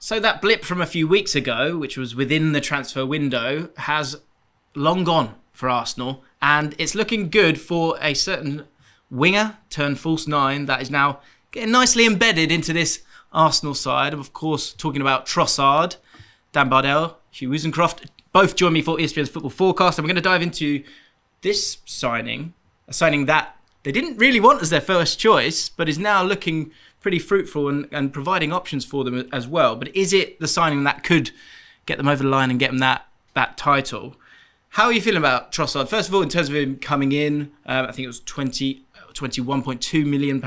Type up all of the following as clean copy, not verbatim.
So that blip from a few weeks ago, which was within the transfer window, has long gone for Arsenal, and it's looking good for a certain winger turned false nine that is now getting nicely embedded into this Arsenal side. Of course, talking about Trossard, Dan Bardell, Hugh Woozencroft, both join me for ESPN's Football Forecast, and we're going to dive into this signing, a signing that they didn't really want as their first choice, but is now looking pretty fruitful and providing options for them as well. But is it the signing that could get them over the line and get them that title? How are you feeling about Trossard? First of all, in terms of him coming in, I think it was £21.2 million.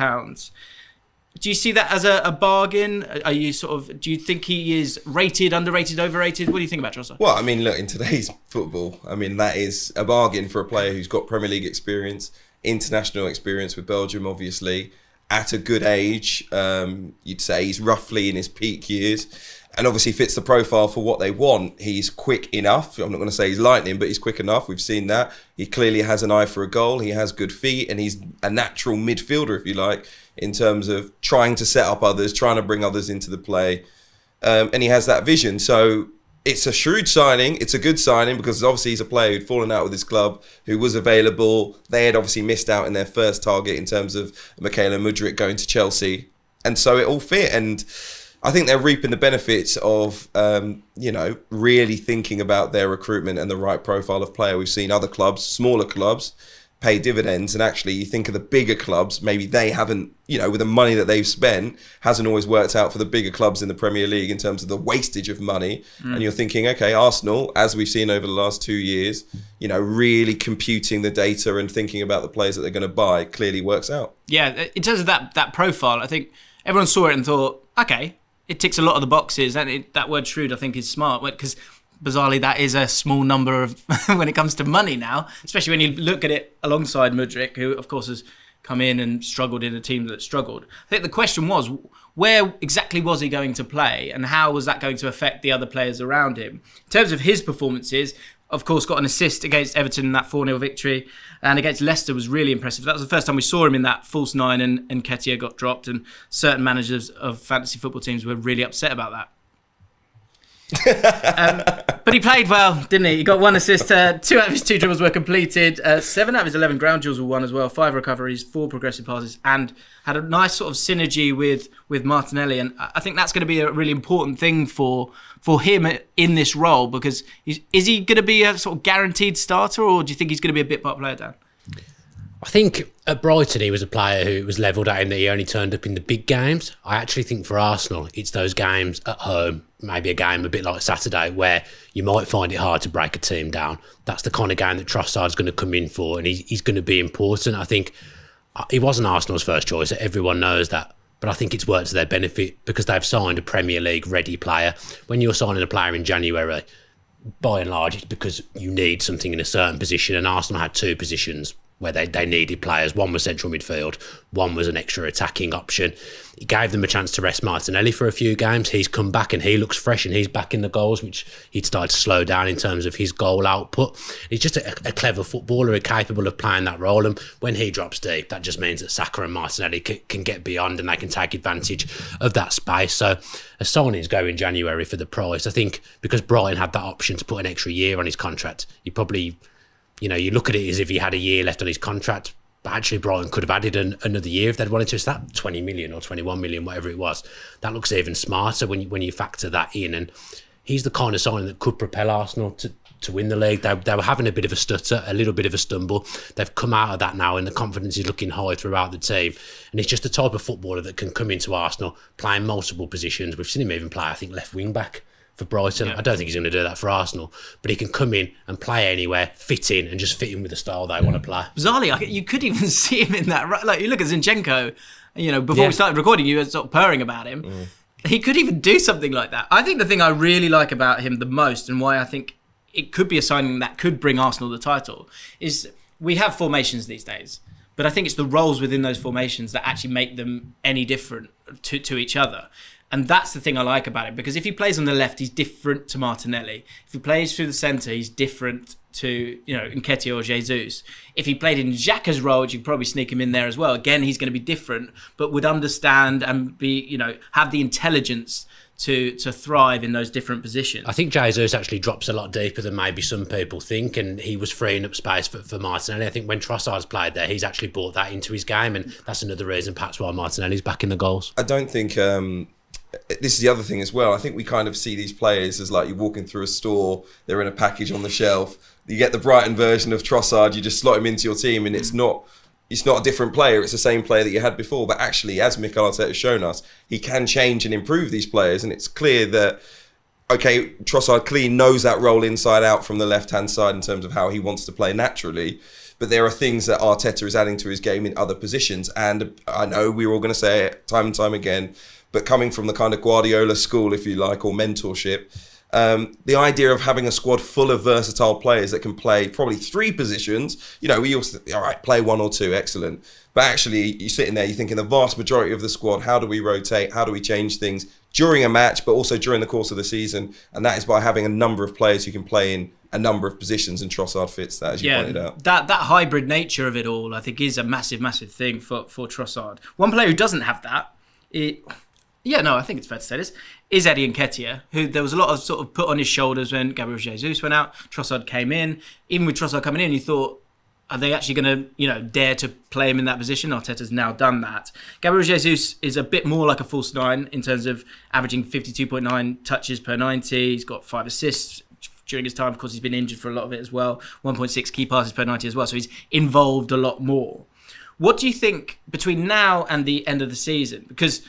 Do you see that as a bargain? Are you do you think he is rated, underrated, overrated? What do you think about Trossard? Well, I mean, look, in today's football, I mean, that is a bargain for a player who's got Premier League experience, international experience with Belgium, obviously, at a good age. You'd say he's roughly in his peak years, and obviously fits the profile for what they want. He's quick enough. I'm not going to say he's lightning, but he's quick enough. We've seen that. He clearly has an eye for a goal. He has good feet, and he's a natural midfielder, if you like, in terms of trying to set up others, trying to bring others into the play. And he has that vision. So it's a shrewd signing. It's a good signing because obviously he's a player who'd fallen out with his club, who was available. They had obviously missed out in their first target in terms of Mikel Arteta going to Chelsea. And so it all fit. And I think they're reaping the benefits of, really thinking about their recruitment and the right profile of player. We've seen other clubs, smaller clubs, pay dividends, and actually you think of the bigger clubs, maybe they haven't, with the money that they've spent, hasn't always worked out for the bigger clubs in the Premier League in terms of the wastage of money. And you're thinking, okay, Arsenal, as we've seen over the last 2 years, really computing the data and thinking about the players that they're going to buy clearly works out. Yeah, in terms of that profile, I think everyone saw it and thought, okay, it ticks a lot of the boxes, and that word shrewd, I think, is smart, because bizarrely, that is a small number of when it comes to money now, especially when you look at it alongside Mudryk, who, of course, has come in and struggled in a team that struggled. I think the question was, where exactly was he going to play, and how was that going to affect the other players around him? In terms of his performances, of course, got an assist against Everton in that 4-0 victory, and against Leicester was really impressive. That was the first time we saw him in that false nine, and Nketiah got dropped, and certain managers of fantasy football teams were really upset about that. But he played well, didn't he? He got one assist, 2 out of his 2 dribbles were completed, 7 out of his 11 ground duels were won as well, 5 recoveries, 4 progressive passes, and had a nice sort of synergy with Martinelli. And I think that's going to be a really important thing for him in this role, because is he going to be a sort of guaranteed starter, or do you think he's going to be a bit part player, Dan? I think at Brighton he was a player who was levelled at him that he only turned up in the big games. I actually think for Arsenal it's those games at home, maybe a game a bit like Saturday, where you might find it hard to break a team down. That's the kind of game that Trossard's going to come in for, and he's going to be important. I think he wasn't Arsenal's first choice, everyone knows that, but I think it's worked to their benefit because they've signed a Premier League ready player. When you're signing a player in January, by and large it's because you need something in a certain position, and Arsenal had 2 positions where they needed players. One was central midfield, one was an extra attacking option. He gave them a chance to rest Martinelli for a few games. He's come back and he looks fresh, and he's back in the goals, which he'd started to slow down in terms of his goal output. He's just a clever footballer, capable of playing that role, and when he drops deep, that just means that Saka and Martinelli can get beyond, and they can take advantage of that space. So a signing's go in January for the price. I think because Brighton had that option to put an extra year on his contract, he probably... you look at it as if he had a year left on his contract, but actually Brighton could have added another year if they'd wanted to. It's that 20 million or 21 million, whatever it was. That looks even smarter when you factor that in. And he's the kind of signing that could propel Arsenal to win the league. They were having a bit of a stutter, a little bit of a stumble. They've come out of that now, and the confidence is looking high throughout the team. And it's just the type of footballer that can come into Arsenal, playing multiple positions. We've seen him even play, I think, left wing back for Brighton. Yeah. I don't think he's going to do that for Arsenal, but he can come in and play anywhere, fit in, and just fit in with the style they want to play. Bizarrely, you could even see him in that. Like, you look at Zinchenko, before we started recording, you were sort of purring about him. He could even do something like that. I think the thing I really like about him the most, and why I think it could be a signing that could bring Arsenal the title, is we have formations these days, but I think it's the roles within those formations that actually make them any different to each other. And that's the thing I like about it, because if he plays on the left, he's different to Martinelli. If he plays through the centre, he's different to, Nketiah or Jesus. If he played in Xhaka's role, which you'd probably sneak him in there as well, again, he's going to be different, but would understand and be, have the intelligence to thrive in those different positions. I think Jesus actually drops a lot deeper than maybe some people think, and he was freeing up space for Martinelli. I think when Trossard's played there, he's actually brought that into his game, and that's another reason perhaps why Martinelli's back in the goals. I don't think... this is the other thing as well. I think we kind of see these players as like you're walking through a store, they're in a package on the shelf. You get the Brighton version of Trossard, you just slot him into your team, and it's not a different player, it's the same player that you had before. But actually, as Mikel Arteta has shown us, he can change and improve these players. And it's clear that, okay, Trossard clearly knows that role inside out from the left-hand side in terms of how he wants to play naturally. But there are things that Arteta is adding to his game in other positions. And I know we're all going to say it time and time again, but coming from the kind of Guardiola school, if you like, or mentorship, the idea of having a squad full of versatile players that can play probably 3 positions, we also think, all right, play 1 or 2, excellent. But actually, you're sitting there, you're thinking the vast majority of the squad, how do we rotate? How do we change things during a match, but also during the course of the season? And that is by having a number of players who can play in a number of positions, and Trossard fits that, as you pointed out. That hybrid nature of it all, I think, is a massive, massive thing for Trossard. One player who doesn't have that, I think it's fair to say this, is Eddie Nketiah, who there was a lot of sort of put on his shoulders when Gabriel Jesus went out, Trossard came in. Even with Trossard coming in, you thought, are they actually going to, dare to play him in that position? Arteta's now done that. Gabriel Jesus is a bit more like a false 9 in terms of averaging 52.9 touches per 90. He's got 5 assists during his time. Of course, he's been injured for a lot of it as well. 1.6 key passes per 90 as well. So he's involved a lot more. What do you think between now and the end of the season? Because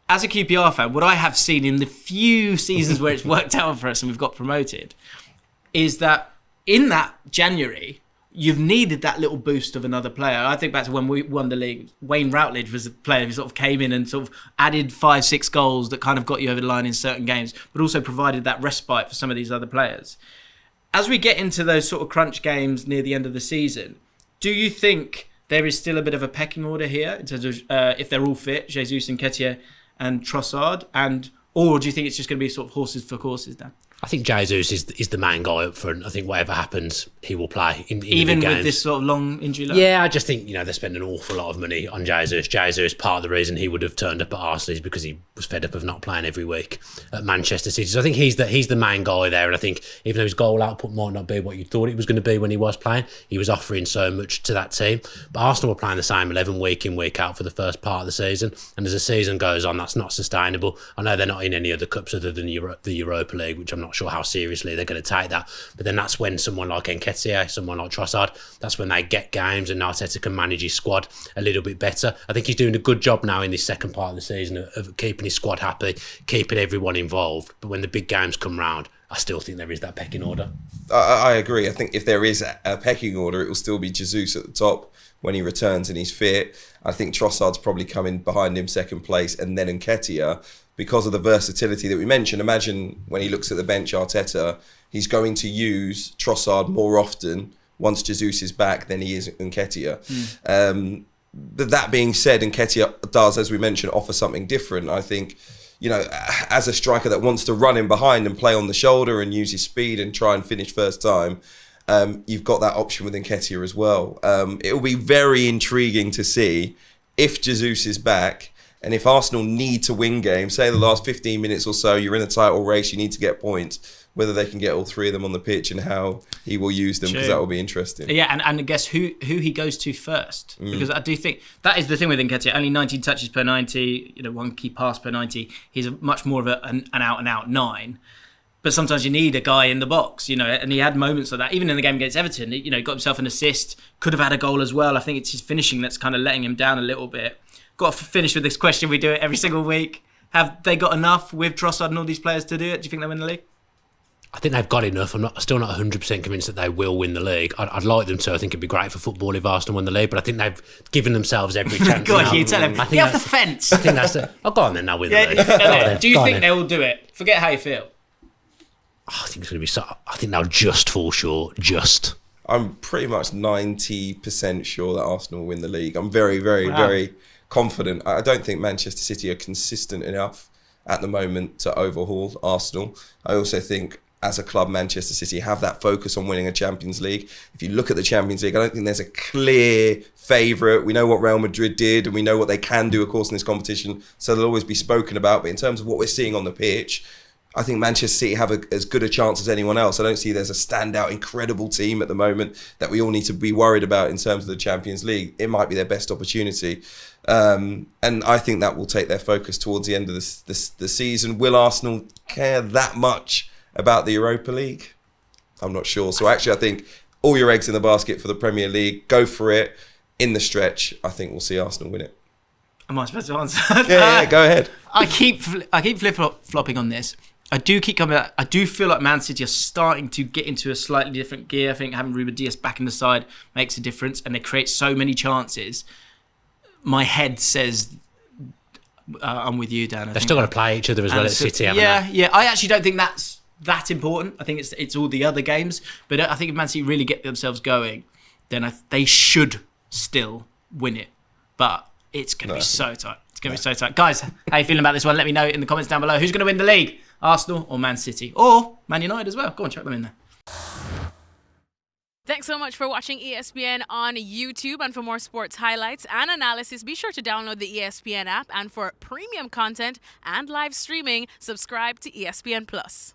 as a QPR fan, what I have seen in the few seasons where it's worked out for us and we've got promoted is that in that January, you've needed that little boost of another player. I think back to when we won the league, Wayne Routledge was a player who sort of came in and sort of added 5-6 goals that kind of got you over the line in certain games, but also provided that respite for some of these other players. As we get into those sort of crunch games near the end of the season, do you think there is still a bit of a pecking order here in terms of if they're all fit, Jesus and Nketiah and Trossard, or do you think it's just going to be sort of horses for courses now? I think Jesus is the main guy up front. I think whatever happens, he will play in even the big with this sort of long injury load. Yeah, I just think they spend an awful lot of money on Jesus. Jesus, part of the reason he would have turned up at Arsenal is because he was fed up of not playing every week at Manchester City. So I think he's the main guy there. And I think even though his goal output might not be what you thought it was going to be when he was playing, he was offering so much to that team. But Arsenal were playing the same 11 week in, week out for the first part of the season. And as the season goes on, that's not sustainable. I know they're not in any other cups other than the Europa League, which I'm not sure how seriously they're going to take that. But then that's when someone like Nketiah, someone like Trossard, that's when they get games and Arteta can manage his squad a little bit better. I think he's doing a good job now in this second part of the season of keeping his squad happy, keeping everyone involved. But when the big games come round, I still think there is that pecking order. I agree. I think if there is a pecking order, it will still be Jesus at the top when he returns and he's fit. I think Trossard's probably coming behind him second place, and then Nketiah, because of the versatility that we mentioned. Imagine when he looks at the bench, Arteta, he's going to use Trossard more often once Jesus is back than he is Nketiah. But that being said, Nketiah does, as we mentioned, offer something different. I think, as a striker that wants to run in behind and play on the shoulder and use his speed and try and finish first time, you've got that option with Nketiah as well. It will be very intriguing to see if Jesus is back. And if Arsenal need to win games, say the last 15 minutes or so, you're in a title race, you need to get points, whether they can get all 3 of them on the pitch and how he will use them, because that will be interesting. Yeah, and I guess who he goes to first. Because I do think that is the thing with Nketiah. Only 19 touches per 90, 1 key pass per 90. He's much more of an out-and-out 9. But sometimes you need a guy in the box, and he had moments like that. Even in the game against Everton, he got himself an assist, could have had a goal as well. I think it's his finishing that's kind of letting him down a little bit. Got to finish with this question. We do it every single week. Have they got enough with Trossard and all these players to do it? Do you think they'll win the league? I think they've got enough. I'm still not 100% convinced that they will win the league. I'd like them to. I think it'd be great for football if Arsenal win the league, but I think they've given themselves every chance. Go on, you tell him. Get off the fence. I think that's it. Oh, go on then, they'll win the league. Do you think they will do it? Forget how you feel. I think it's going to be so. I think they'll just fall short. I'm pretty much 90% sure that Arsenal will win the league. I'm very, very, very confident. I don't think Manchester City are consistent enough at the moment to overhaul Arsenal. I also think as a club, Manchester City, have that focus on winning a Champions League. If you look at the Champions League, I don't think there's a clear favourite. We know what Real Madrid did, and we know what they can do, of course, in this competition, so they'll always be spoken about. But in terms of what we're seeing on the pitch, I think Manchester City have as good a chance as anyone else. I don't see there's a standout, incredible team at the moment that we all need to be worried about in terms of the Champions League. It might be their best opportunity. And I think that will take their focus towards the end of the season. Will Arsenal care that much about the Europa League? I'm not sure. So actually, I think all your eggs in the basket for the Premier League. Go for it. In the stretch, I think we'll see Arsenal win it. Am I supposed to answer? Yeah, go ahead. I keep flip-flopping on this. I do keep coming back. I do feel like Man City are starting to get into a slightly different gear. I think having Ruben Dias back in the side makes a difference, and they create so many chances. My head says I'm with you, Dan. They've still got to play each other as well at City, haven't they? Yeah. I actually don't think that's that important. I think it's all the other games. But I think if Man City really get themselves going, then they should still win it. But it's going to be so tight. It's going to be so tight. Guys, how you feeling about this one? Let me know in the comments down below. Who's going to win the league? Arsenal or Man City? Or Man United as well. Go on, chuck them in there. Thanks so much for watching ESPN on YouTube. And for more sports highlights and analysis, be sure to download the ESPN app. And for premium content and live streaming, subscribe to ESPN Plus.